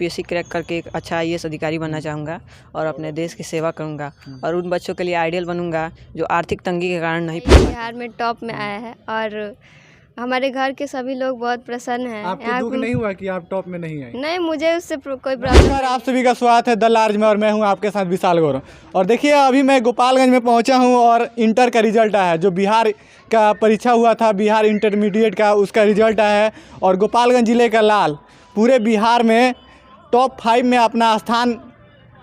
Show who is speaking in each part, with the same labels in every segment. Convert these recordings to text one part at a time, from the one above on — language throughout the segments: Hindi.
Speaker 1: यूपीएससी क्रैक करके एक अच्छा आईएएस अधिकारी बनना चाहूँगा और अपने देश की सेवा करूँगा और उन बच्चों के लिए आइडियल बनूँगा जो आर्थिक तंगी के कारण नहीं पढ़ पाते।
Speaker 2: बिहार में टॉप में आया है और हमारे घर के सभी लोग बहुत प्रसन्न हैं।
Speaker 3: आपको दुख नहीं हुआ कि आप टॉप में नहीं आए?
Speaker 2: नहीं, मुझे उससे कोई प्रॉब्लम
Speaker 3: नमस्कार, आप सभी का स्वागत है द लार्ज में और मैं हूं आपके साथ विशाल गौरव। और देखिए अभी मैं गोपालगंज में पहुंचा हूं और इंटर का रिजल्ट आया है। जो बिहार का परीक्षा हुआ था, बिहार इंटरमीडिएट का, उसका रिजल्ट आया है और गोपालगंज ज़िले का लाल पूरे बिहार में टॉप 5 में अपना स्थान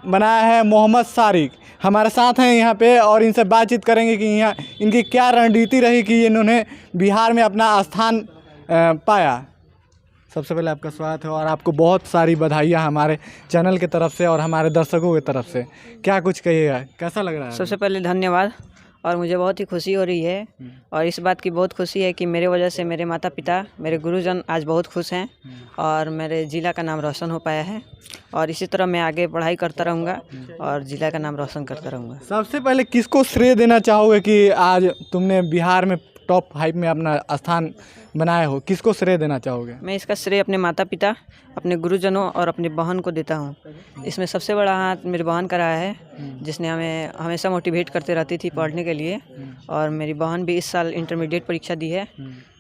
Speaker 3: बनाया है। मोहम्मद सारिक हमारे साथ हैं यहाँ पे और इनसे बातचीत करेंगे कि यहाँ इनकी क्या रणनीति रही कि इन्होंने बिहार में अपना स्थान पाया। सबसे पहले आपका स्वागत है और आपको बहुत सारी बधाइयाँ हमारे चैनल की तरफ से और हमारे दर्शकों की तरफ से। क्या कुछ कहिएगा, कैसा लग रहा है?
Speaker 1: सबसे पहले धन्यवाद और मुझे बहुत ही खुशी हो रही है और इस बात की बहुत खुशी है कि मेरे वजह से मेरे माता पिता, मेरे गुरुजन आज बहुत खुश हैं और मेरे ज़िला का नाम रोशन हो पाया है और इसी तरह मैं आगे पढ़ाई करता रहूँगा और ज़िला का नाम रोशन करता रहूँगा।
Speaker 3: सबसे पहले किसको श्रेय देना चाहोगे कि आज तुमने बिहार में टॉप 5 में अपना स्थान बनाए हो? किसको श्रेय देना चाहोगे?
Speaker 1: मैं इसका श्रेय अपने माता पिता, अपने गुरुजनों और अपनी बहन को देता हूँ। इसमें सबसे बड़ा हाथ मेरी बहन का रहा है जिसने हमें हमेशा मोटिवेट करते रहती थी पढ़ने के लिए और मेरी बहन भी इस साल इंटरमीडिएट परीक्षा दी है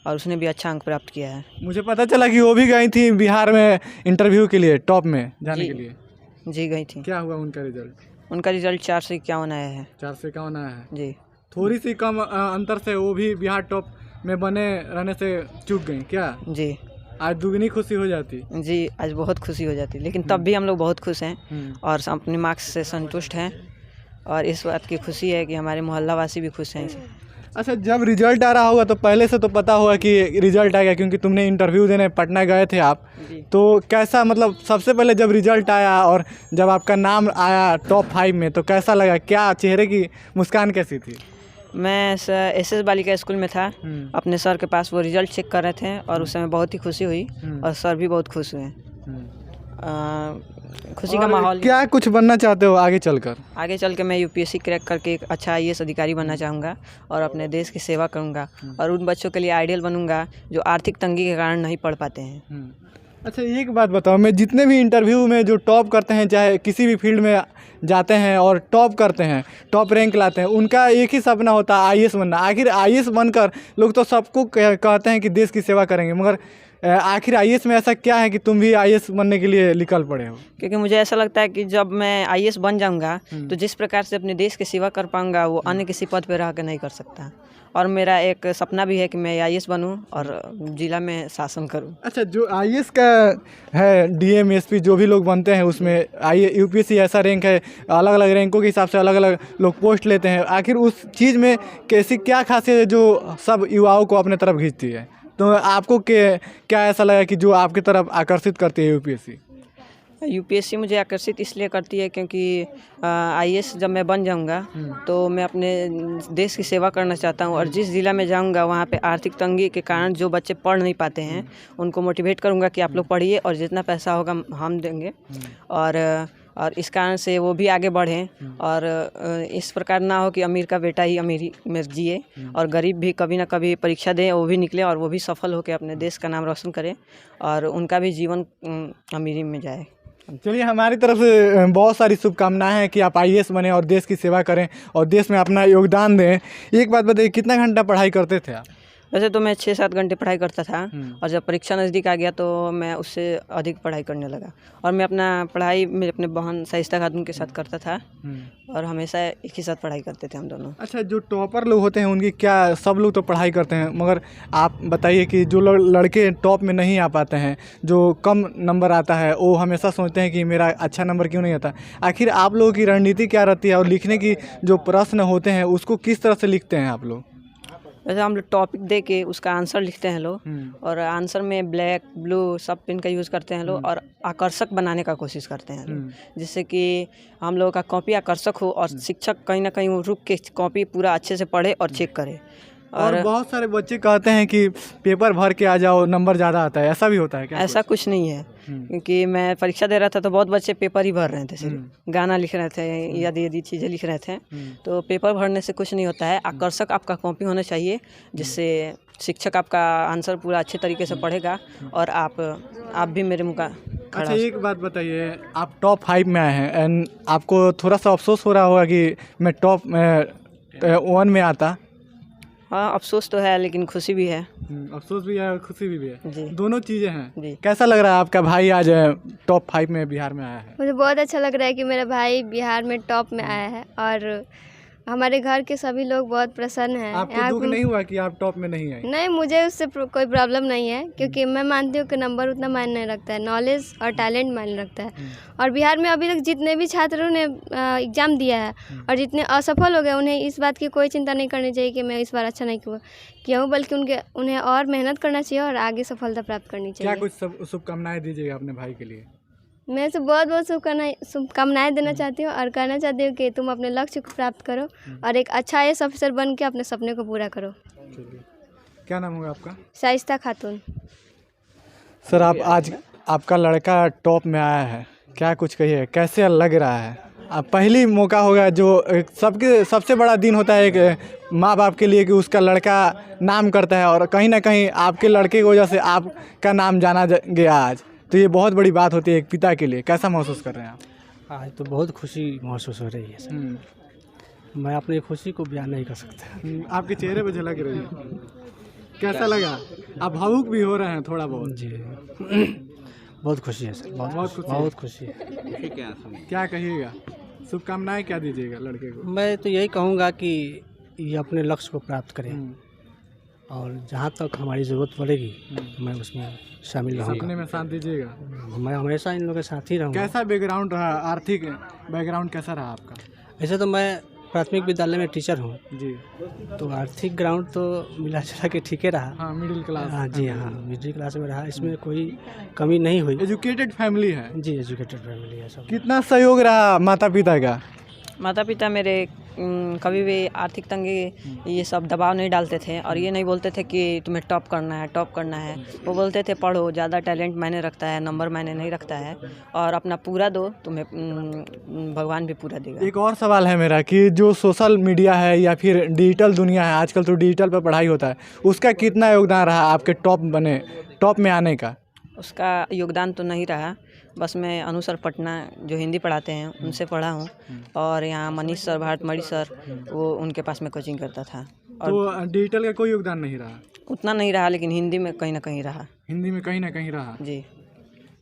Speaker 1: और उसने भी अच्छा अंक प्राप्त किया है।
Speaker 3: मुझे पता चला कि वो भी गई थी बिहार में इंटरव्यू के लिए, टॉप में जाने के लिए।
Speaker 1: जी गई थी।
Speaker 3: क्या हुआ उनका रिजल्ट?
Speaker 1: उनका रिजल्ट 451 आया है।
Speaker 3: 451 आया है
Speaker 1: जी,
Speaker 3: थोड़ी सी कम अंतर से वो भी बिहार टॉप में बने रहने से चूक गई क्या?
Speaker 1: जी
Speaker 3: आज दुगनी खुशी हो जाती।
Speaker 1: जी, आज बहुत खुशी हो जाती लेकिन तब भी हम लोग बहुत खुश हैं और अपने मार्क्स से संतुष्ट हैं और इस बात की खुशी है कि हमारे मोहल्ला वासी भी खुश हैं इसे।
Speaker 3: अच्छा, जब रिजल्ट आ रहा होगा तो पहले से तो पता होगा कि रिजल्ट आ गया क्योंकि तुमने इंटरव्यू देने पटना गए थे आप। तो कैसा, मतलब सबसे पहले जब रिजल्ट आया और जब आपका नाम आया टॉप 5 में तो कैसा लगा? क्या चेहरे की मुस्कान कैसी थी?
Speaker 1: मैं एसएस बालिका स्कूल में था, अपने सर के पास वो रिजल्ट चेक कर रहे थे और उस समय बहुत ही खुशी हुई और सर भी बहुत खुश हुए। खुशी का माहौल।
Speaker 3: क्या कुछ बनना चाहते हो आगे चलकर?
Speaker 1: आगे चल के मैं यूपीएससी क्रैक करके एक अच्छा आईएएस अधिकारी बनना चाहूँगा और अपने देश की सेवा करूँगा और उन बच्चों के लिए आइडियल बनूँगा जो आर्थिक तंगी के कारण नहीं पढ़ पाते हैं।
Speaker 3: अच्छा, एक बात बताओ, मैं जितने भी इंटरव्यू में जो टॉप करते हैं, चाहे किसी भी फील्ड में जाते हैं और टॉप करते हैं, टॉप रैंक लाते हैं, उनका एक ही सपना होता है आईएएस बनना। आखिर आईएएस बनकर लोग तो सबको कहते हैं कि देश की सेवा करेंगे, मगर आखिर आईएएस में ऐसा क्या है कि तुम भी आईएएस बनने के लिए निकल पड़े हो?
Speaker 1: क्योंकि मुझे ऐसा लगता है कि जब मैं आईएएस बन जाऊंगा तो जिस प्रकार से अपने देश की सेवा कर पाऊंगा वो अन्य किसी पद पर रह कर नहीं कर सकता और मेरा एक सपना भी है कि मैं आईएएस बनूं और जिला में शासन करूं।
Speaker 3: अच्छा, जो आईएएस का है, डीएम एसपी जो भी लोग बनते हैं उसमें यूपीएससी ऐसा रैंक है, अलग अलग रैंकों के हिसाब से अलग अलग लोग पोस्ट लेते हैं। आखिर उस चीज़ में कैसी क्या खासियत है जो सब युवाओं को अपने तरफ खींचती है? तो आपको क्या ऐसा लगा कि जो आपकी तरफ आकर्षित करती है यूपीएससी?
Speaker 1: यूपीएससी मुझे आकर्षित इसलिए करती है क्योंकि आईएएस जब मैं बन जाऊंगा तो मैं अपने देश की सेवा करना चाहता हूं और जिस ज़िला में जाऊंगा वहां पे आर्थिक तंगी के कारण जो बच्चे पढ़ नहीं पाते हैं उनको मोटिवेट करूंगा कि आप लोग पढ़िए और जितना पैसा होगा हम देंगे और इस कारण से वो भी आगे बढ़ें और इस प्रकार ना हो कि अमीर का बेटा ही अमीरी में जिए और गरीब भी कभी ना कभी परीक्षा दें, वो भी निकले और वो भी सफल होकर अपने देश का नाम रोशन करें और उनका भी जीवन अमीरी में जाए।
Speaker 3: चलिए, हमारी तरफ से बहुत सारी शुभकामनाएं हैं कि आप आईएएस बने और देश की सेवा करें और देश में अपना योगदान दें। एक बात बताइए, कितना घंटा पढ़ाई करते थे आप?
Speaker 1: वैसे तो मैं 6-7 घंटे पढ़ाई करता था और जब परीक्षा नज़दीक आ गया तो मैं उससे अधिक पढ़ाई करने लगा और मैं अपना पढ़ाई मेरे अपने बहन शाइस्ता खातून के साथ करता था और हमेशा एक ही साथ पढ़ाई करते थे हम दोनों।
Speaker 3: अच्छा, जो टॉपर लोग होते हैं उनकी क्या, सब लोग तो पढ़ाई करते हैं, मगर आप बताइए कि जो लड़के टॉप में नहीं आ पाते हैं, जो कम नंबर आता है, वो हमेशा सोचते हैं कि मेरा अच्छा नंबर क्यों नहीं आता। आखिर आप लोगों की रणनीति क्या रहती है और लिखने की जो प्रश्न होते हैं उसको किस तरह से लिखते हैं आप लोग?
Speaker 1: वैसे हम लोग टॉपिक दे के उसका आंसर लिखते हैं लोग और आंसर में ब्लैक ब्लू सब पेन का यूज़ करते हैं लोग और आकर्षक बनाने का कोशिश करते हैं लोग, जिससे कि हम लोगों का कॉपी आकर्षक हो और शिक्षक कहीं ना कहीं वो रुक के कॉपी पूरा अच्छे से पढ़े और चेक करे।
Speaker 3: और बहुत सारे बच्चे कहते हैं कि पेपर भर के आ जाओ, नंबर ज़्यादा आता है, ऐसा भी होता है क्या?
Speaker 1: ऐसा कुछ नहीं है। क्योंकि मैं परीक्षा दे रहा था तो बहुत बच्चे पेपर ही भर रहे थे, सिर्फ गाना लिख रहे थे, यदि चीज़ें लिख रहे थे। तो पेपर भरने से कुछ नहीं होता है, आकर्षक आपका कॉपी होना चाहिए, जिससे शिक्षक आपका आंसर पूरा अच्छे तरीके से पढ़ेगा और आप भी मेरे मुका खड़ा।
Speaker 3: अच्छा, एक बात बताइए, आप टॉप 5 में आए हैं एंड आपको थोड़ा सा अफसोस हो रहा होगा कि मैं टॉप 1 में आता।
Speaker 1: हाँ, अफसोस तो है लेकिन खुशी भी है।
Speaker 3: अफसोस भी है और खुशी भी है
Speaker 1: जी।
Speaker 3: दोनों चीज़ें हैं
Speaker 1: जी।
Speaker 3: कैसा लग रहा है आपका भाई आज टॉप 5 में बिहार में आया है?
Speaker 2: मुझे बहुत अच्छा लग रहा है कि मेरा भाई बिहार में टॉप में आया है और हमारे घर के सभी लोग बहुत प्रसन्न हैं।
Speaker 3: आपको दुख नहीं हुआ कि आप टॉप में नहीं आए?
Speaker 2: नहीं, मुझे उससे कोई प्रॉब्लम नहीं है, क्योंकि मैं मानती हूँ कि नंबर उतना मायने नहीं रखता है, नॉलेज और टैलेंट मायने रखता है। और बिहार में अभी तक जितने भी छात्रों ने एग्ज़ाम दिया है और जितने असफल हो गए, उन्हें इस बात की कोई चिंता नहीं करनी चाहिए कि मैं इस बार अच्छा नहीं किया हूँ, बल्कि उन्हें और मेहनत करना चाहिए और आगे सफलता प्राप्त करनी चाहिए।
Speaker 3: क्या कुछ शुभकामनाएं दीजिएगा अपने भाई के लिए?
Speaker 2: मैं तो बहुत बहुत शुभकामनाएं देना चाहती हूँ और कहना चाहती हूँ कि तुम अपने लक्ष्य को प्राप्त करो और एक अच्छा IAS अफसर बन के अपने सपने को पूरा करो।
Speaker 3: क्या नाम होगा आपका?
Speaker 2: शाइस्ता खातून।
Speaker 3: सर, आप आज आपका लड़का टॉप में आया है, क्या कुछ कहिए, कैसे लग रहा है? अब पहली मौका होगा जो सबके सबसे बड़ा दिन होता है एक माँ बाप के लिए कि उसका लड़का नाम करता है और कहीं ना कहीं आपके लड़के की वजह से आपका नाम जाना गया आज, तो ये बहुत बड़ी बात होती है एक पिता के लिए। कैसा महसूस कर रहे हैं आप?
Speaker 4: आज तो बहुत खुशी महसूस हो रही है सर। मैं अपनी खुशी को बयान नहीं कर सकता।
Speaker 3: आपके चेहरे पे झलक रही है, कैसा लगा? आप भावुक भी हो रहे हैं थोड़ा बहुत।
Speaker 4: जी बहुत खुशी है सर, बहुत खुशी है।
Speaker 3: क्या कहिएगा, शुभकामनाएं क्या दीजिएगा लड़के को?
Speaker 4: मैं तो यही कहूँगा कि ये अपने लक्ष्य को प्राप्त करें और जहाँ तक हमारी ज़रूरत पड़ेगी मैं उसमें शामिल रहूँगा।
Speaker 3: सपने में साथ दीजिएगा।
Speaker 4: मैं हमेशा इन लोगों के साथ ही रहूँगा।
Speaker 3: कैसा बैकग्राउंड रहा, आर्थिक बैकग्राउंड कैसा रहा आपका?
Speaker 4: ऐसे तो मैं प्राथमिक विद्यालय में टीचर हूँ
Speaker 3: जी,
Speaker 4: तो आर्थिक ग्राउंड तो मिला जुला के ठीक ही रहा।
Speaker 3: हाँ, मिडिल क्लास।
Speaker 4: हाँ जी, हाँ मिडिल क्लास में रहा, इसमें कोई कमी नहीं हुई।
Speaker 3: एजुकेटेड फैमिली है
Speaker 4: जी, एजुकेटेड फैमिली है सब।
Speaker 3: कितना सहयोग रहा माता पिता का?
Speaker 1: माता पिता मेरे कभी भी आर्थिक तंगी ये सब दबाव नहीं डालते थे और ये नहीं बोलते थे कि तुम्हें टॉप करना है। वो बोलते थे पढ़ो, ज़्यादा टैलेंट मायने रखता है, नंबर मायने नहीं रखता है, और अपना पूरा दो, तुम्हें भगवान भी पूरा देगा। एक
Speaker 3: और सवाल है मेरा कि जो सोशल मीडिया है या फिर डिजिटल दुनिया है, आजकल तो डिजिटल पर पढ़ाई होता है, उसका कितना योगदान रहा आपके टॉप में आने का?
Speaker 1: उसका योगदान तो नहीं रहा, बस मैं अनुसर पटना जो हिंदी पढ़ाते हैं उनसे पढ़ा हूँ, और यहाँ मनीष सर, भारतमणि सर, वो उनके पास में कोचिंग करता था। और
Speaker 3: तो डिजिटल का कोई योगदान नहीं रहा?
Speaker 1: उतना नहीं रहा, लेकिन हिंदी में कहीं ना कहीं रहा।
Speaker 3: हिंदी में कहीं ना कहीं रहा
Speaker 1: जी।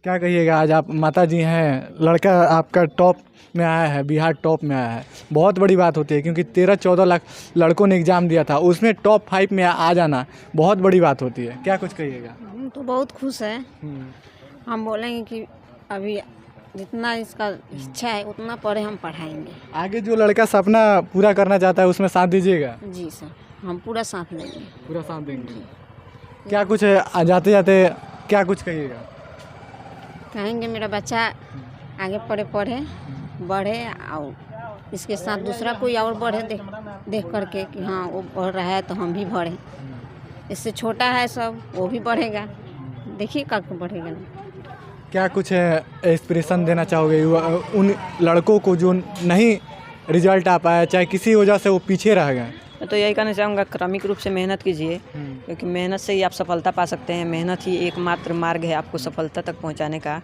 Speaker 3: क्या कहिएगा, आज आप माता जी हैं, लड़का आपका टॉप में आया है, बिहार टॉप में आया है, बहुत बड़ी बात होती है क्योंकि 13-14 लाख लड़कों ने एग्ज़ाम दिया था, उसमें टॉप 5 में आ जाना बहुत बड़ी बात होती है। क्या कुछ कहिएगा?
Speaker 5: हम तो बहुत खुश है। हम बोलेंगे कि अभी जितना इसका इच्छा है उतना पढ़े, हम पढ़ाएंगे।
Speaker 3: आगे जो लड़का सपना पूरा करना चाहता है उसमें साथ दीजिएगा?
Speaker 5: जी सर, हम पूरा साथ देंगे।
Speaker 3: पूरा साथ देंगे। क्या कुछ जाते जाते क्या कुछ कहिएगा?
Speaker 5: कहेंगे मेरा बच्चा आगे पढ़े बढ़े और इसके साथ दूसरा कोई और बढ़े, देख करके कि हाँ वो बढ़ रहा है तो हम भी बढ़ें। इससे छोटा है सब, वो भी बढ़ेगा, देखिए कब बढ़ेगा ना।
Speaker 3: क्या कुछ इंस्पिरेशन देना चाहोगे उन लड़कों को जो नहीं रिजल्ट आ पाया, चाहे किसी वजह से वो पीछे रह गए?
Speaker 1: मैं तो यही कहना चाहूँगा, क्रमिक रूप से मेहनत कीजिए, क्योंकि मेहनत से ही आप सफलता पा सकते हैं। मेहनत ही एकमात्र मार्ग है आपको सफलता तक पहुँचाने का।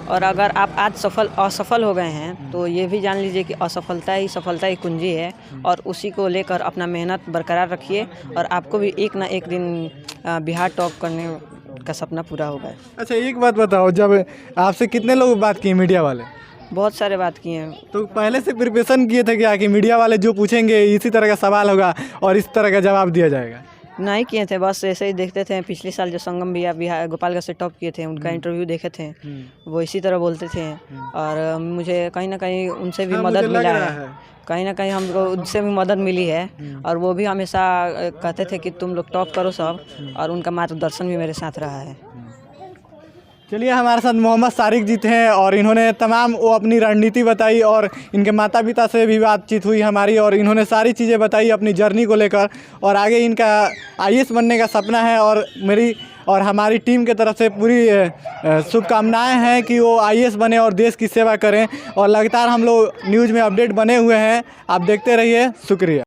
Speaker 1: और अगर आप आज असफल हो गए हैं तो ये भी जान लीजिए कि असफलता ही सफलता की कुंजी है, और उसी को लेकर अपना मेहनत बरकरार रखिए और आपको भी एक ना एक दिन बिहार टॉप करने का सपना पूरा होगा।
Speaker 3: अच्छा, एक बात बताओ, जब आपसे कितने लोग बात किए मीडिया वाले?
Speaker 1: बहुत सारे बात किए हैं।
Speaker 3: तो पहले से प्रिपरेशन किए थे क्या कि मीडिया वाले जो पूछेंगे इसी तरह का सवाल होगा और इस तरह का जवाब दिया जाएगा?
Speaker 1: नहीं किए थे, बस ऐसे ही देखते थे। पिछले साल जो संगम भैया बिहार गोपालगंज से टॉप किए थे, उनका इंटरव्यू देखे थे, वो इसी तरह बोलते थे, और मुझे कहीं ना कहीं उनसे भी मदद मिला है। कहीं ना कहीं हमको उनसे भी मदद मिली है, और वो भी हमेशा कहते थे कि तुम लोग टॉप करो सब, और उनका मार्गदर्शन भी मेरे साथ रहा है।
Speaker 3: चलिए, हमारे साथ मोहम्मद सारिक जी थे और इन्होंने तमाम वो अपनी रणनीति बताई और इनके माता पिता से भी बातचीत हुई हमारी, और इन्होंने सारी चीज़ें बताई अपनी जर्नी को लेकर, और आगे इनका IAS बनने का सपना है। और मेरी और हमारी टीम की तरफ से पूरी शुभकामनाएं हैं कि वो IAS बने और देश की सेवा करें। और लगातार हम लोग न्यूज़ में अपडेट बने हुए हैं, आप देखते रहिए। शुक्रिया।